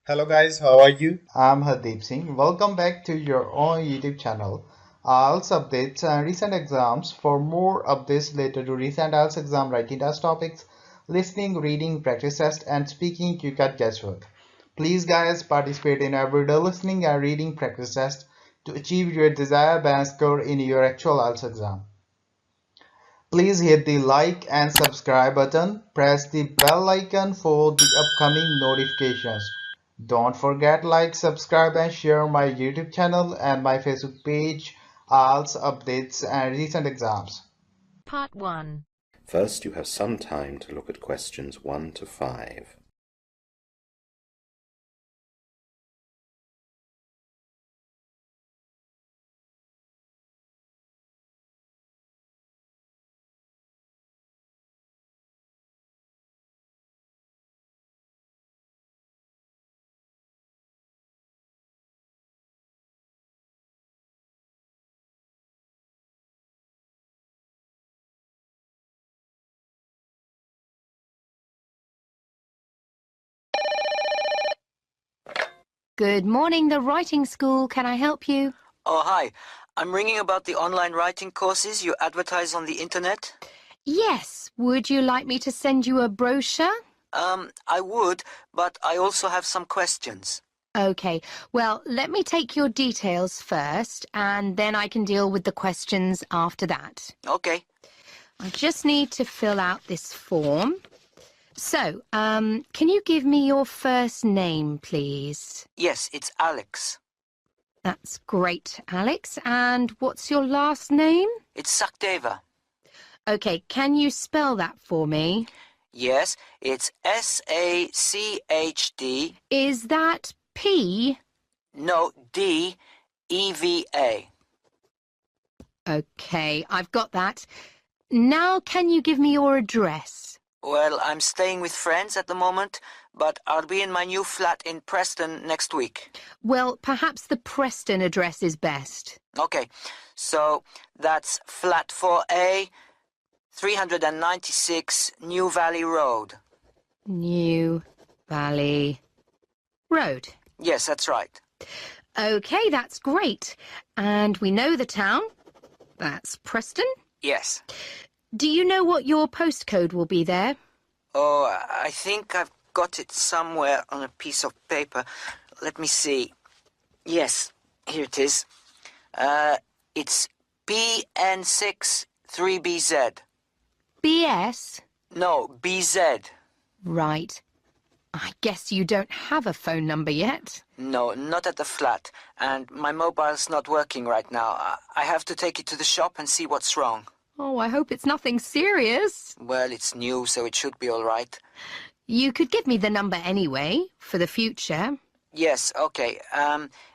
Hello guys, how are you? I'm Hardeep Singh. Welcome back to your own YouTube channel. IELTS updates and recent exams. For more updates related to recent IELTS exam writing test topics, listening, reading, practice test, and speaking, you got guesswork. Please, guys, participate in everyday listening and reading practice test to achieve your desired band score in your actual IELTS exam. Please hit the like and subscribe button. Press the bell icon for the upcoming notifications. Don't forget like, subscribe and share my YouTube channel and my Facebook page, IELTS updates and recent exams. Part 1. First, you have some time to look at questions 1 to 5. Good morning, the writing school. Can I help you? Oh, hi. I'm ringing about the online writing courses you advertise on the internet. Yes. Would you like me to send you a brochure? I would, but I also have some questions. Okay. Well, let me take your details first, and then I can deal with the questions after that. Okay. I just need to fill out this form. So, can you give me your first name, please? Yes, it's Alex. That's great, Alex. And what's your last name? It's Sakdeva. Okay, can you spell that for me? Yes, it's S-A-C-H-D. Is that P? No, D-E-V-A. Okay, I've got that. Now can you give me your address? Well, I'm staying with friends at the moment, but I'll be in my new flat in Preston next week. Well, perhaps the Preston address is best. Okay, so that's flat 4A, 396 New Valley Road. New Valley Road. Yes, that's right. Okay, that's great. And we know the town. That's Preston. Yes. Do you know what your postcode will be there? Oh, I think I've got it somewhere on a piece of paper. Let me see. Yes, here it is. It's BN6 3BZ. BS? No, BZ. Right. I guess you don't have a phone number yet. No, not at the flat. And my mobile's not working right now. I have to take it to the shop and see what's wrong. Oh, I hope it's nothing serious. Well, it's new, so it should be all right. You could give me the number anyway, for the future. Yes, okay.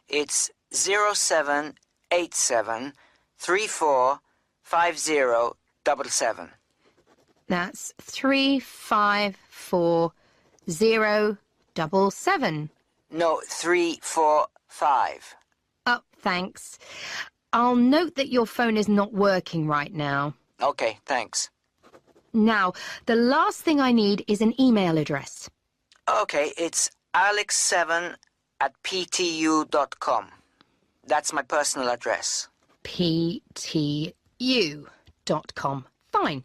It's 0787 345077. That's 354077. No, 345. Oh, thanks. I'll note that your phone is not working right now. Okay, thanks. Now, the last thing I need is an email address. Okay, it's alex7@ptu.com. That's my personal address. ptu.com. Fine.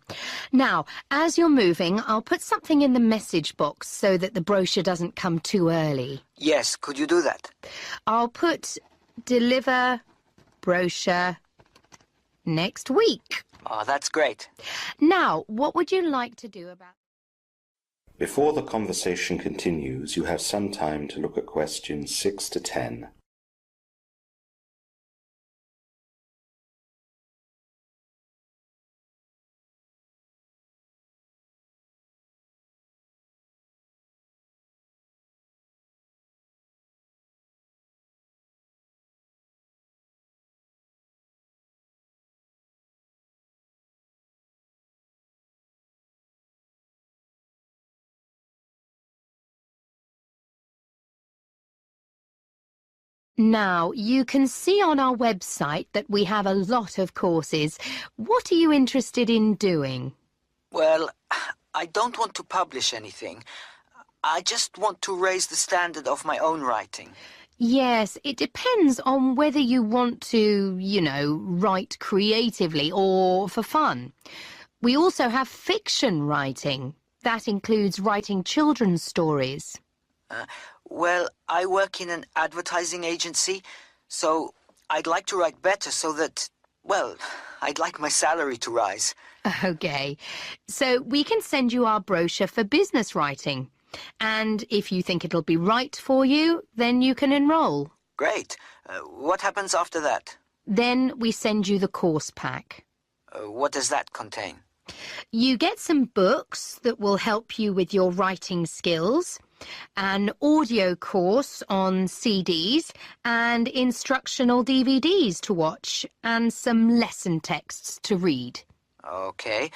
Now, as you're moving, I'll put something in the message box so that the brochure doesn't come too early. Yes, could you do that? I'll put deliver brochure next week. Oh, that's great. Now, what would you like to do about... Before the conversation continues, you have some time to look at questions 6 to 10. Now, you can see on our website that we have a lot of courses. What are you interested in doing? Well, I don't want to publish anything. I just want to raise the standard of my own writing. Yes, it depends on whether you want to, write creatively or for fun. We also have fiction writing. That includes writing children's stories. Well, I work in an advertising agency, so I'd like to write better so that, well, I'd like my salary to rise. Okay, so we can send you our brochure for business writing. And if you think it'll be right for you, then you can enroll. Great. What happens after that? Then we send you the course pack. What does that contain? You get some books that will help you with your writing skills, an audio course on CDs and instructional DVDs to watch, and some lesson texts to read. Okay.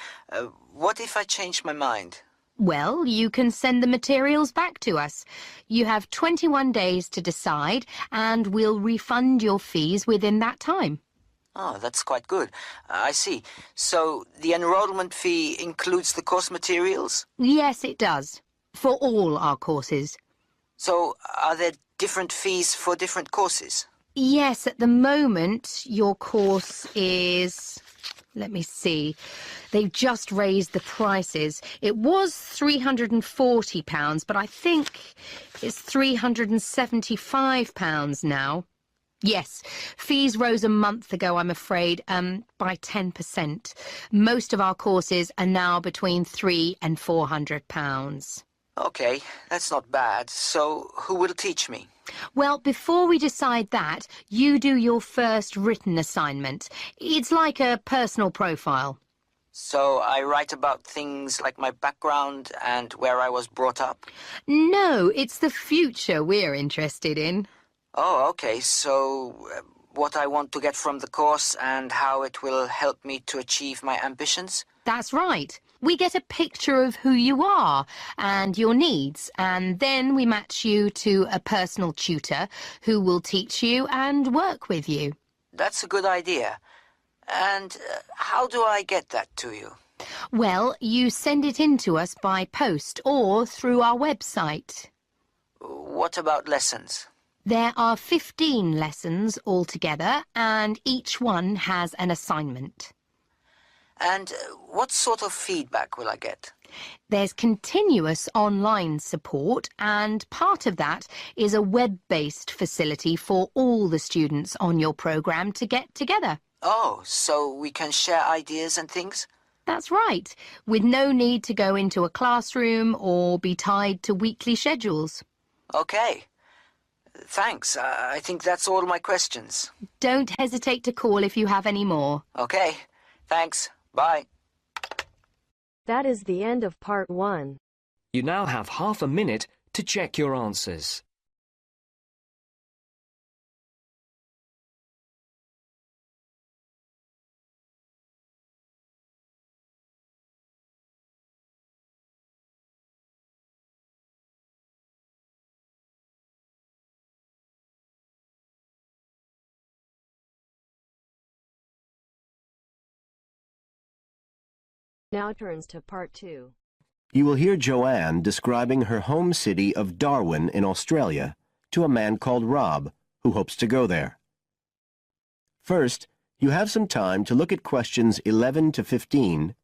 What if I change my mind? Well, you can send the materials back to us. You have 21 days to decide, and we'll refund your fees within that time. Oh, that's quite good. I see. So the enrollment fee includes the course materials? Yes, it does. For all our courses. So are there different fees for different courses? Yes, at the moment, your course is... Let me see. They've just raised the prices. It was £340, but I think it's £375 now. Yes, fees rose a month ago, I'm afraid, by 10%. Most of our courses are now between £300 and £400. Okay, that's not bad. So who will teach me? Well, before we decide that, you do your first written assignment. It's like a personal profile. So I write about things like my background and where I was brought up? No, it's the future we're interested in. Oh, okay. So what I want to get from the course and how it will help me to achieve my ambitions? That's right. We get a picture of who you are and your needs, and then we match you to a personal tutor who will teach you and work with you. That's a good idea. And how do I get that to you? Well, you send it in to us by post or through our website. What about lessons? There are 15 lessons altogether, and each one has an assignment. And what sort of feedback will I get? There's continuous online support, and part of that is a web-based facility for all the students on your programme to get together. Oh, so we can share ideas and things? That's right, with no need to go into a classroom or be tied to weekly schedules. Okay. Thanks. I think that's all my questions. Don't hesitate to call if you have any more. Okay. Thanks. Bye. That is the end of part 1. You now have half a minute to check your answers. Now turns to part 2. You will hear Joanne describing her home city of Darwin in Australia to a man called Rob, who hopes to go there. First, you have some time to look at questions 11 to 15.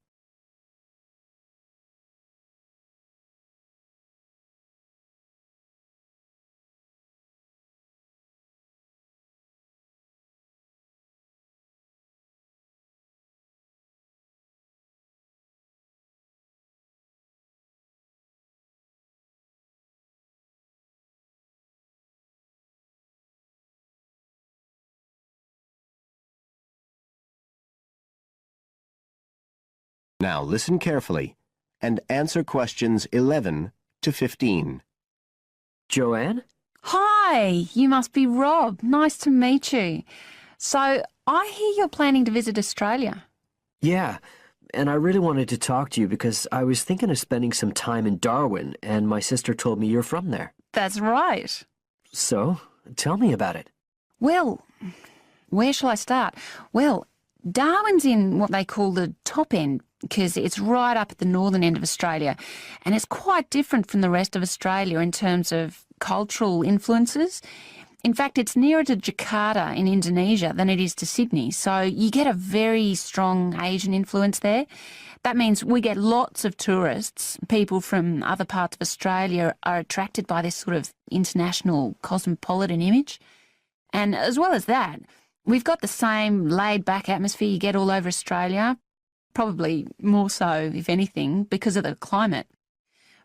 Now listen carefully and answer questions 11 to 15. Joanne? Hi, you must be Rob. Nice to meet you. So, I hear you're planning to visit Australia. Yeah, and I really wanted to talk to you because I was thinking of spending some time in Darwin, and my sister told me you're from there. That's right. So, tell me about it. Well, where shall I start? Well, Darwin's in what they call the top end, because it's right up at the northern end of Australia, and it's quite different from the rest of Australia in terms of cultural influences. In fact, it's nearer to Jakarta in Indonesia than it is to Sydney, so you get a very strong Asian influence there. That means we get lots of tourists. People from other parts of Australia are attracted by this sort of international cosmopolitan image. And as well as that, we've got the same laid-back atmosphere you get all over Australia, probably more so, if anything, because of the climate.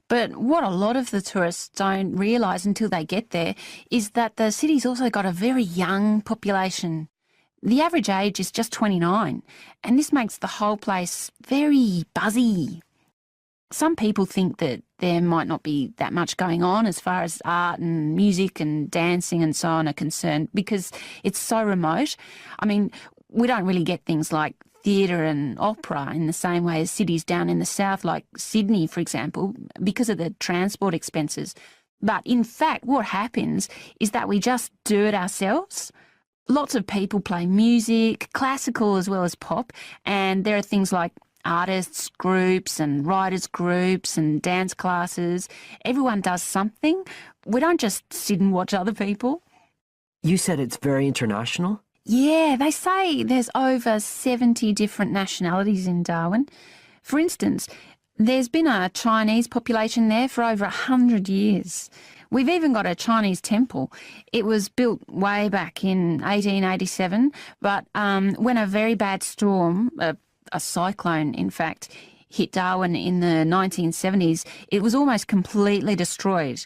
But what a lot of the tourists don't realise until they get there is that the city's also got a very young population. The average age is just 29, and this makes the whole place very buzzy. Some people think that there might not be that much going on as far as art and music and dancing and so on are concerned because it's so remote. I mean, we don't really get things like theatre and opera in the same way as cities down in the south, like Sydney, for example, because of the transport expenses. But in fact, what happens is that we just do it ourselves. Lots of people play music, classical as well as pop, and there are things like artists groups and writers groups and dance classes. Everyone does something. We don't just sit and watch other people. You said it's very international? Yeah, they say there's over 70 different nationalities in Darwin. For instance, there's been a Chinese population there for over 100 years. We've even got a Chinese temple. It was built way back in 1887, but when a very bad storm, a cyclone in fact, hit Darwin in the 1970s, it was almost completely destroyed.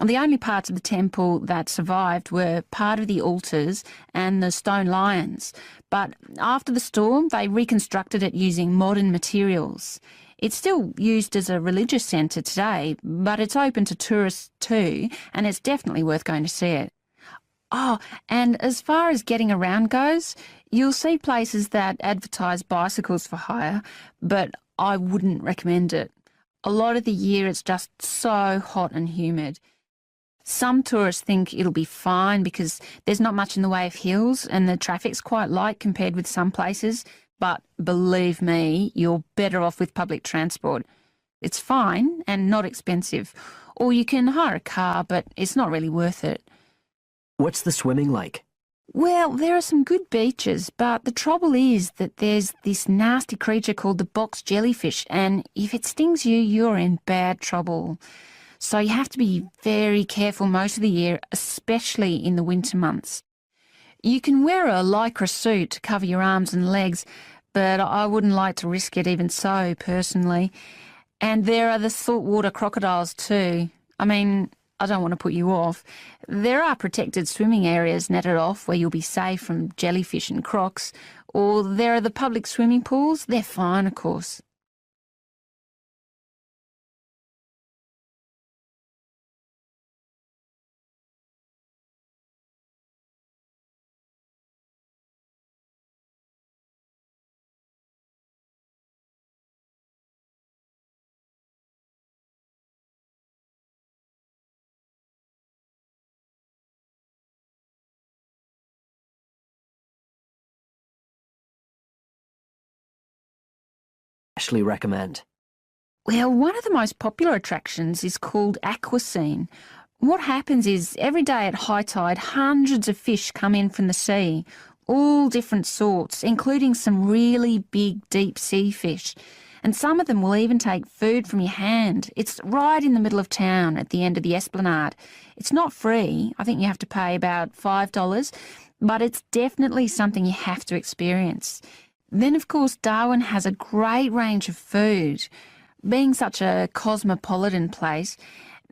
The only parts of the temple that survived were part of the altars and the stone lions. But after the storm, they reconstructed it using modern materials. It's still used as a religious centre today, but it's open to tourists too, and it's definitely worth going to see it. Oh, and as far as getting around goes, you'll see places that advertise bicycles for hire, but I wouldn't recommend it. A lot of the year it's just so hot and humid. Some tourists think it'll be fine because there's not much in the way of hills and the traffic's quite light compared with some places, but believe me, you're better off with public transport. It's fine and not expensive. Or you can hire a car, but it's not really worth it. What's the swimming like? Well, there are some good beaches, but the trouble is that there's this nasty creature called the box jellyfish, and if it stings you, you're in bad trouble. So you have to be very careful most of the year, especially in the winter months. You can wear a lycra suit to cover your arms and legs, but I wouldn't like to risk it even so, personally. And there are the saltwater crocodiles too. I mean, I don't want to put you off. There are protected swimming areas netted off where you'll be safe from jellyfish and crocs, or there are the public swimming pools. They're fine, of course. Especially recommend. Well, one of the most popular attractions is called Aquascene. What happens is every day at high tide, hundreds of fish come in from the sea, all different sorts, including some really big deep sea fish. And some of them will even take food from your hand. It's right in the middle of town at the end of the esplanade. It's not free. I think you have to pay about $5, but it's definitely something you have to experience. Then, of course, Darwin has a great range of food, being such a cosmopolitan place.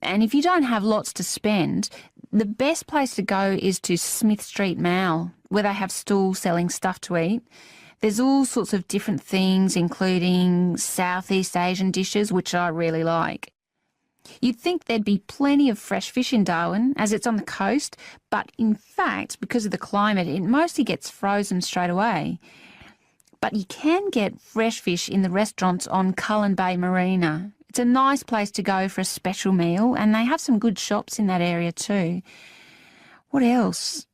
And if you don't have lots to spend, the best place to go is to Smith Street Mall, where they have stalls selling stuff to eat. There's all sorts of different things, including Southeast Asian dishes, which I really like. You'd think there'd be plenty of fresh fish in Darwin, as it's on the coast, but in fact, because of the climate, it mostly gets frozen straight away. But you can get fresh fish in the restaurants on Cullen Bay Marina. It's a nice place to go for a special meal, and they have some good shops in that area too. What else?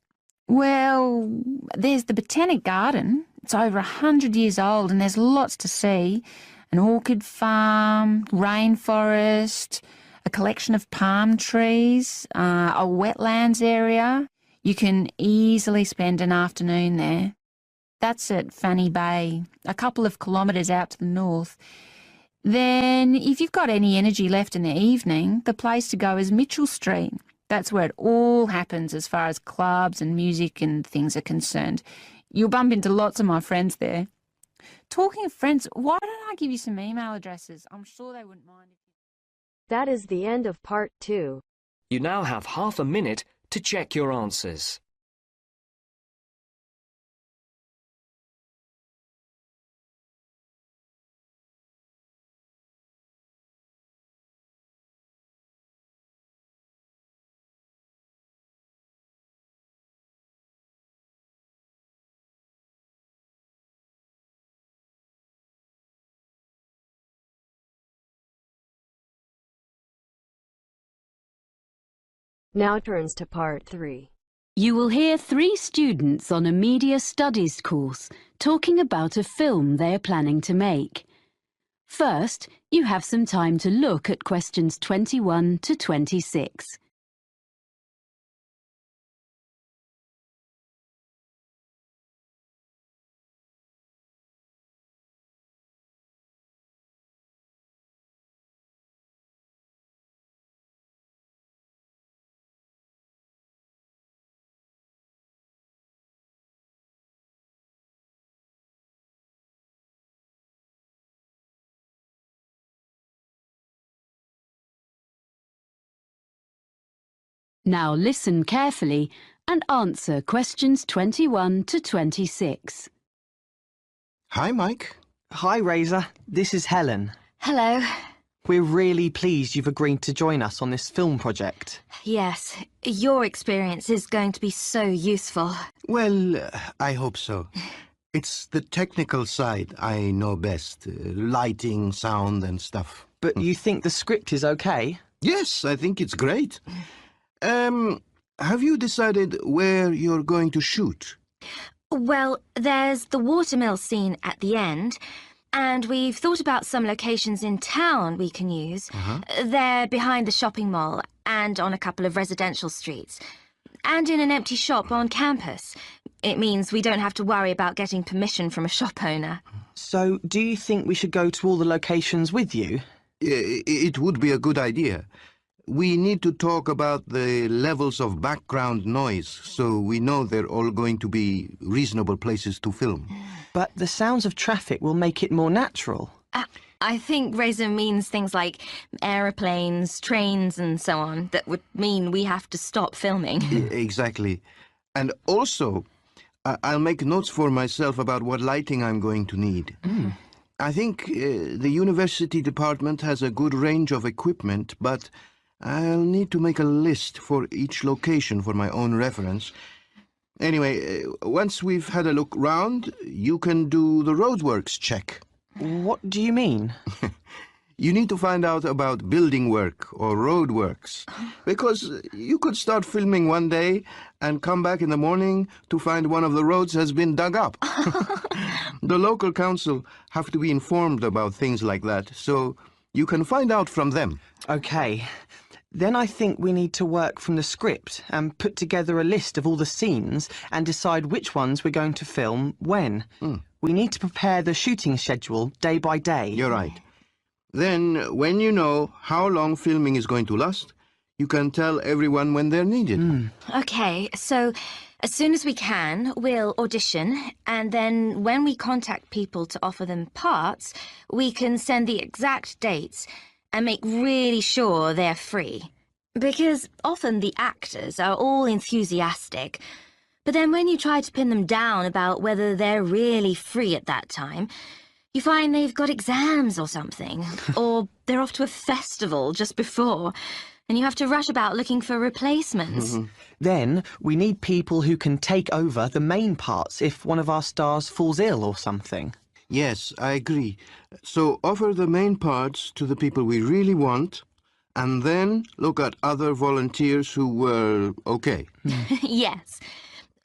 Well, there's the Botanic Garden. It's over 100 years old and there's lots to see. an orchid farm, rainforest, a collection of palm trees, a wetlands area. You can easily spend an afternoon there. That's at Fanny Bay, a couple of kilometres out to the north. Then, if you've got any energy left in the evening, the place to go is Mitchell Street. That's where it all happens as far as clubs and music and things are concerned. You'll bump into lots of my friends there. Talking of friends, why don't I give you some email addresses? I'm sure they wouldn't mind. That is the end of part 2. You now have half a minute to check your answers. Now turns to part 3. You will hear 3 students on a media studies course talking about a film they are planning to make. First, you have some time to look at questions 21 to 26. Now listen carefully and answer questions 21 to 26. Hi, Mike. Hi, Razor. This is Helen. Hello. We're really pleased you've agreed to join us on this film project. Yes, your experience is going to be so useful. Well, I hope so. It's the technical side I know best. Lighting, sound and stuff. But you think the script is okay? Yes, I think it's great. Have you decided where you're going to shoot? Well, there's the watermill scene at the end, and we've thought about some locations in town we can use. They're behind the shopping mall and on a couple of residential streets, and in an empty shop on campus. It means we don't have to worry about getting permission from a shop owner. So, do you think we should go to all the locations with you? It would be a good idea. We need to talk about the levels of background noise, so we know they're all going to be reasonable places to film. But the sounds of traffic will make it more natural. I think Razor means things like aeroplanes, trains and so on, that would mean we have to stop filming. Exactly. And also, I'll make notes for myself about what lighting I'm going to need. I think the university department has a good range of equipment, but I'll need to make a list for each location for my own reference. Anyway, once we've had a look round, you can do the roadworks check. What do you mean? You need to find out about building work or roadworks, because you could start filming one day and come back in the morning to find one of the roads has been dug up. The local council have to be informed about things like that, so you can find out from them. Okay. Then I think we need to work from the script and put together a list of all the scenes and decide which ones we're going to film when. We need to prepare the shooting schedule day by day. You're right. Then, when you know how long filming is going to last, you can tell everyone when they're needed. Okay, so as soon as we can, we'll audition, and then when we contact people to offer them parts, we can send the exact dates and make really sure they're free. Because often the actors are all enthusiastic, but then when you try to pin them down about whether they're really free at that time, you find they've got exams or something, or they're off to a festival just before, and you have to rush about looking for replacements. Then we need people who can take over the main parts if one of our stars falls ill or something. Yes, I agree. So offer the main parts to the people we really want, and then look at other volunteers who were okay. Yes.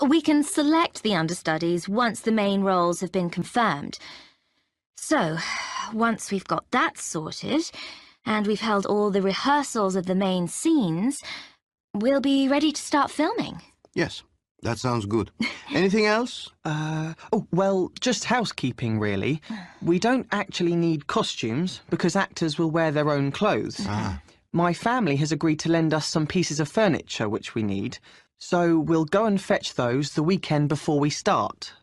We can select the understudies once the main roles have been confirmed. So, once we've got that sorted, and we've held all the rehearsals of the main scenes, we'll be ready to start filming. Yes, that sounds good. Anything else? Well, just housekeeping, really. We don't actually need costumes, because actors will wear their own clothes. My family has agreed to lend us some pieces of furniture which we need, so we'll go and fetch those the weekend before we start.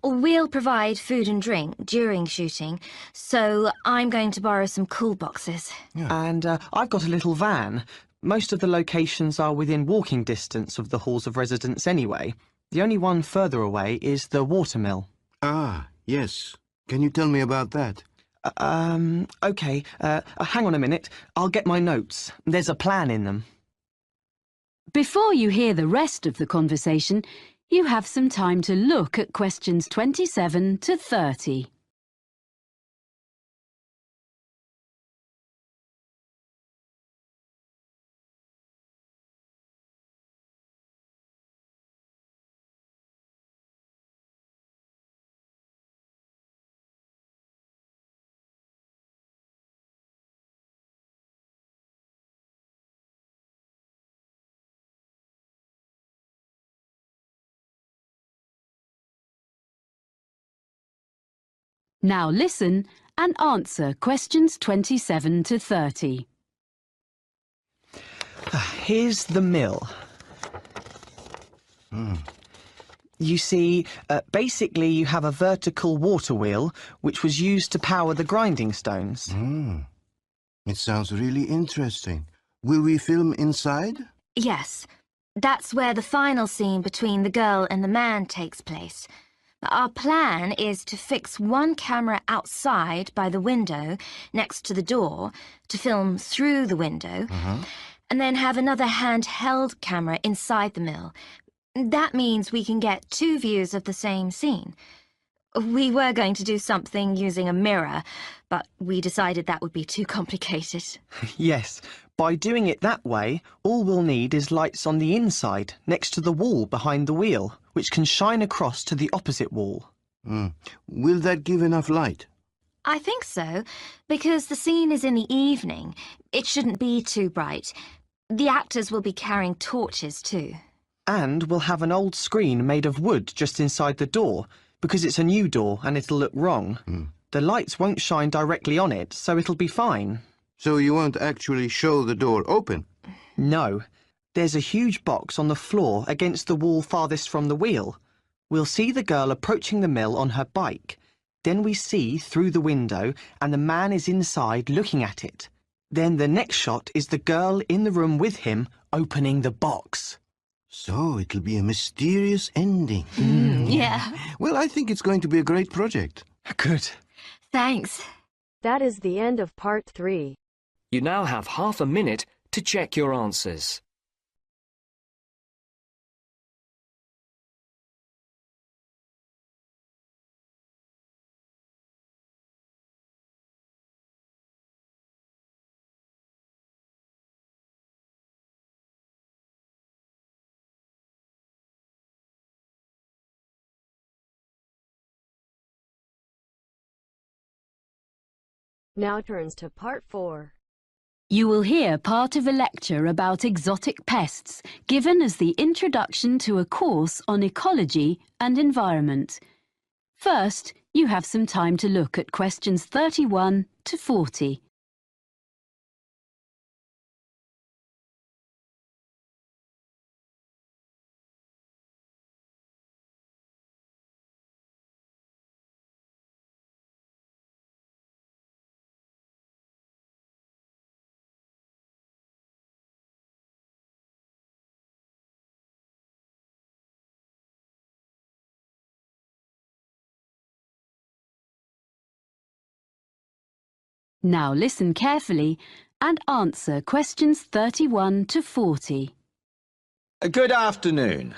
We'll provide food and drink during shooting, so I'm going to borrow some cool boxes. And I've got a little van. Most of the locations are within walking distance of the halls of residence anyway. The only one further away is the watermill. Ah, yes. Can you tell me about that? OK. Hang on a minute. I'll get my notes. There's a plan in them. Before you hear the rest of the conversation, you have some time to look at questions 27 to 30. Now listen and answer questions 27 to 30. Here's the mill. You see, basically you have a vertical water wheel which was used to power the grinding stones. It sounds really interesting. Will we film inside? Yes, that's where the final scene between the girl and the man takes place. Our plan is to fix one camera outside by the window next to the door to film through the window, and then have another handheld camera inside the mill. That means we can get two views of the same scene. We were going to do something using a mirror, but we decided that would be too complicated. Yes, by doing it that way, all we'll need is lights on the inside, next to the wall behind the wheel, which can shine across to the opposite wall. Will that give enough light? I think so, because the scene is in the evening. It shouldn't be too bright. The actors will be carrying torches too. And we'll have an old screen made of wood just inside the door, because it's a new door and it'll look wrong. The lights won't shine directly on it, so it'll be fine. So you won't actually show the door open? No. There's a huge box on the floor against the wall farthest from the wheel. We'll see the girl approaching the mill on her bike. Then we see through the window and the man is inside looking at it. Then the next shot is the girl in the room with him opening the box. So it'll be a mysterious ending. Yeah. Well, I think it's going to be a great project. Good. Thanks. That is the end of part 3. You now have half a minute to check your answers. Now turns to part 4. You will hear part of a lecture about exotic pests given as the introduction to a course on ecology and environment. First, you have some time to look at questions 31 to 40. Now listen carefully and answer questions 31 to 40. Good afternoon.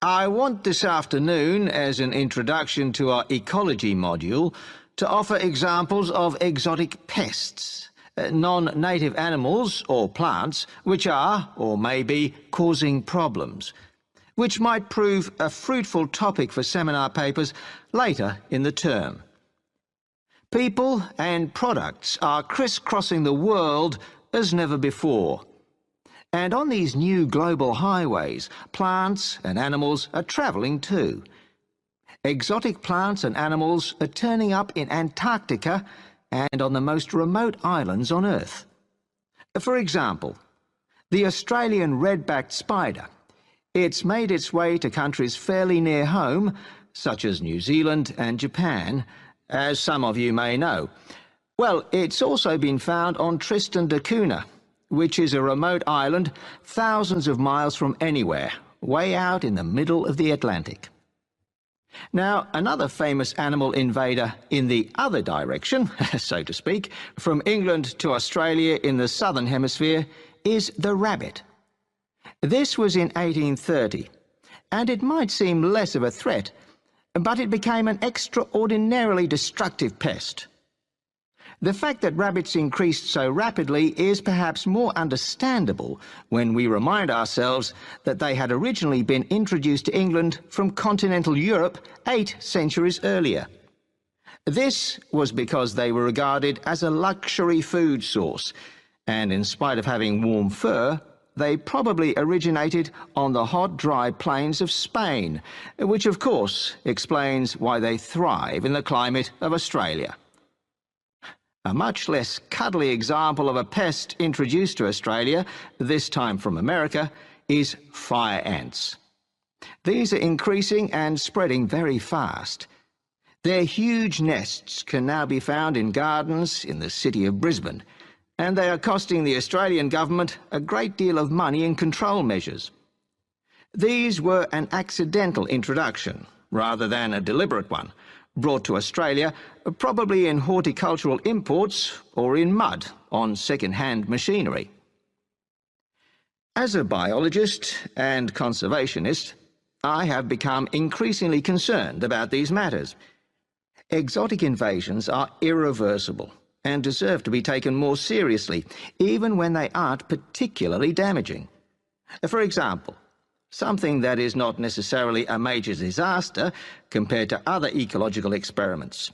I want this afternoon, as an introduction to our ecology module, to offer examples of exotic pests, non-native animals or plants which are, or may be, causing problems, which might prove a fruitful topic for seminar papers later in the term. People and products are crisscrossing the world as never before. And on these new global highways, plants and animals are travelling too. Exotic plants and animals are turning up in Antarctica and on the most remote islands on Earth. For example, the Australian red-backed spider. It's made its way to countries fairly near home, such as New Zealand and Japan, as some of you may know. Well, it's also been found on Tristan da Cunha, which is a remote island thousands of miles from anywhere, way out in the middle of the Atlantic. Now, another famous animal invader in the other direction, so to speak, from England to Australia in the southern hemisphere, is the rabbit. This was in 1830, and it might seem less of a threat, but it became an extraordinarily destructive pest. The fact that rabbits increased so rapidly is perhaps more understandable when we remind ourselves that they had originally been introduced to England from continental Europe 8 centuries earlier. This was because they were regarded as a luxury food source, and in spite of having warm fur, they probably originated on the hot, dry plains of Spain, which of course explains why they thrive in the climate of Australia. A much less cuddly example of a pest introduced to Australia, this time from America, is fire ants. These are increasing and spreading very fast. Their huge nests can now be found in gardens in the city of Brisbane, and they are costing the Australian government a great deal of money in control measures. These were an accidental introduction, rather than a deliberate one, brought to Australia, probably in horticultural imports or in mud on second-hand machinery. As a biologist and conservationist, I have become increasingly concerned about these matters. Exotic invasions are irreversible and deserve to be taken more seriously, even when they aren't particularly damaging. For example, something that is not necessarily a major disaster compared to other ecological experiments.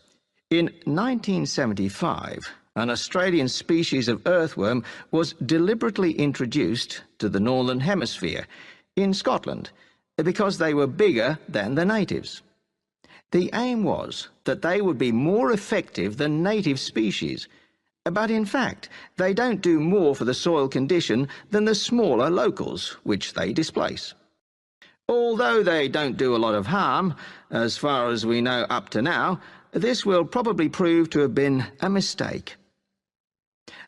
In 1975, an Australian species of earthworm was deliberately introduced to the Northern Hemisphere, in Scotland, because they were bigger than the natives. The aim was that they would be more effective than native species, but in fact they don't do more for the soil condition than the smaller locals, which they displace. Although they don't do a lot of harm, as far as we know up to now, this will probably prove to have been a mistake.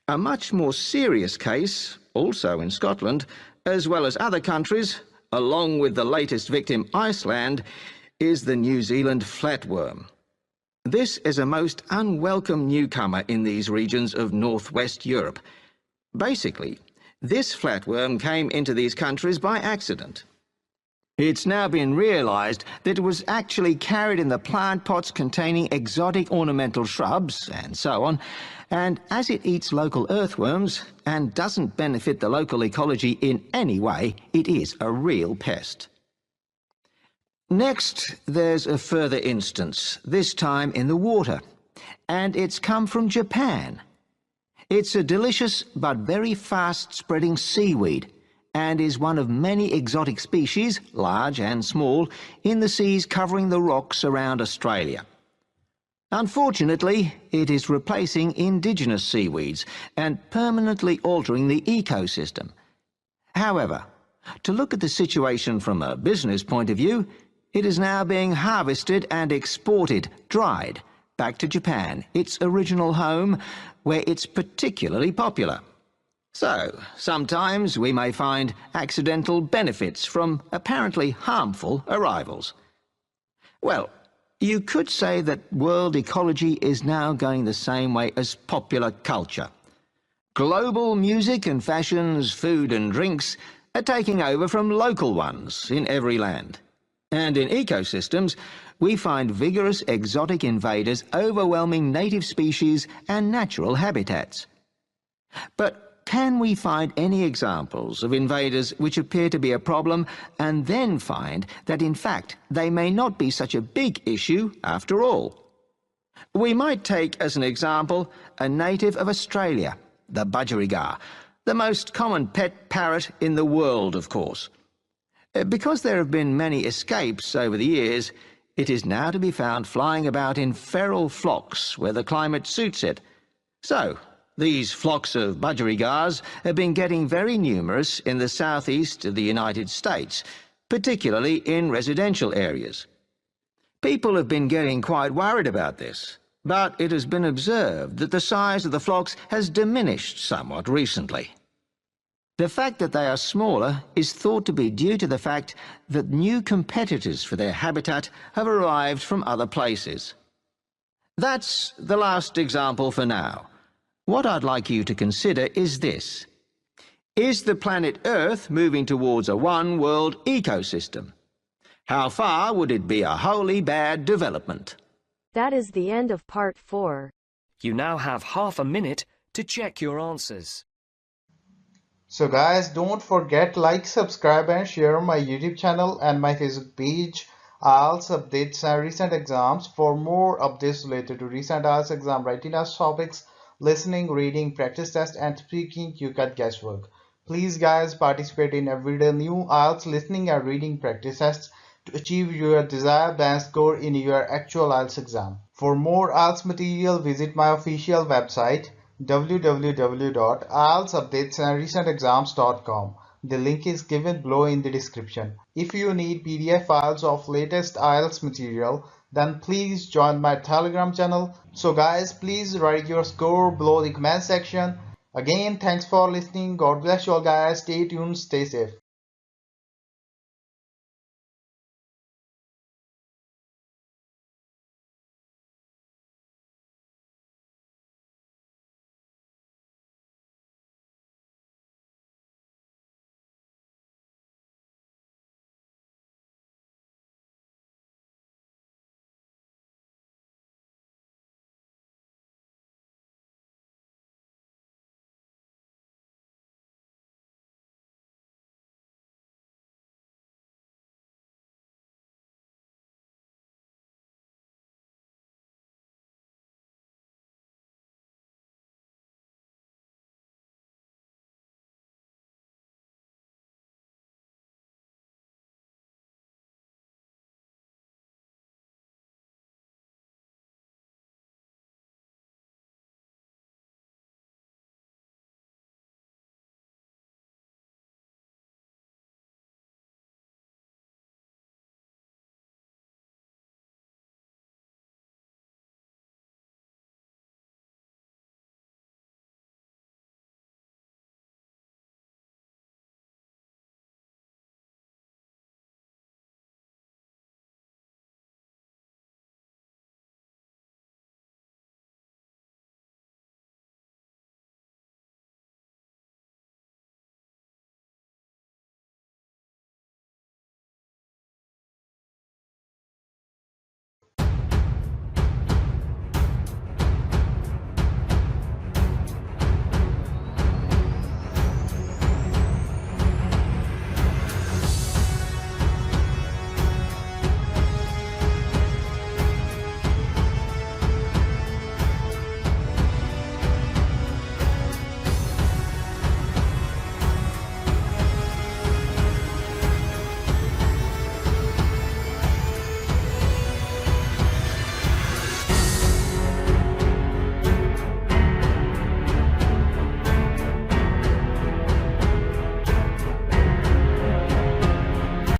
A much more serious case, also in Scotland, as well as other countries, along with the latest victim, Iceland, is the New Zealand flatworm. This is a most unwelcome newcomer in these regions of northwest Europe. Basically, this flatworm came into these countries by accident. It's now been realised that it was actually carried in the plant pots containing exotic ornamental shrubs and so on, and as it eats local earthworms and doesn't benefit the local ecology in any way, it is a real pest. Next, there's a further instance, this time in the water, and it's come from Japan. It's a delicious but very fast-spreading seaweed, and is one of many exotic species, large and small, in the seas covering the rocks around Australia. Unfortunately, it is replacing indigenous seaweeds and permanently altering the ecosystem. However, to look at the situation from a business point of view, it is now being harvested and exported, dried, back to Japan, its original home, where it's particularly popular. So, sometimes we may find accidental benefits from apparently harmful arrivals. Well, you could say that world ecology is now going the same way as popular culture. Global music and fashions, food and drinks are taking over from local ones in every land. And in ecosystems, we find vigorous exotic invaders overwhelming native species and natural habitats. But can we find any examples of invaders which appear to be a problem and then find that in fact they may not be such a big issue after all? We might take as an example a native of Australia, the budgerigar, the most common pet parrot in the world, of course. Because there have been many escapes over the years, it is now to be found flying about in feral flocks where the climate suits it. So, these flocks of budgerigars have been getting very numerous in the southeast of the United States, particularly in residential areas. People have been getting quite worried about this, but it has been observed that the size of the flocks has diminished somewhat recently. The fact that they are smaller is thought to be due to the fact that new competitors for their habitat have arrived from other places. That's the last example for now. What I'd like you to consider is this. Is the planet Earth moving towards a one-world ecosystem? How far would it be a wholly bad development? That is the end of part 4. You now have half a minute to check your answers. So guys, don't forget like, subscribe and share my YouTube channel and my Facebook page, IELTS updates and recent exams. For more updates related to recent IELTS exam writing test topics, listening, reading, practice test and speaking, you got guesswork. Please guys, participate in everyday new IELTS listening and reading practice tests to achieve your desired band score in your actual IELTS exam. For more IELTS material, visit my official website www.ieltsupdatesandrecentexams.com. The link is given below in the description. If you need PDF files of latest IELTS material, then please join my Telegram channel. So guys, please write your score below the comment section. Again, thanks for listening. God bless you all guys. Stay tuned, stay safe.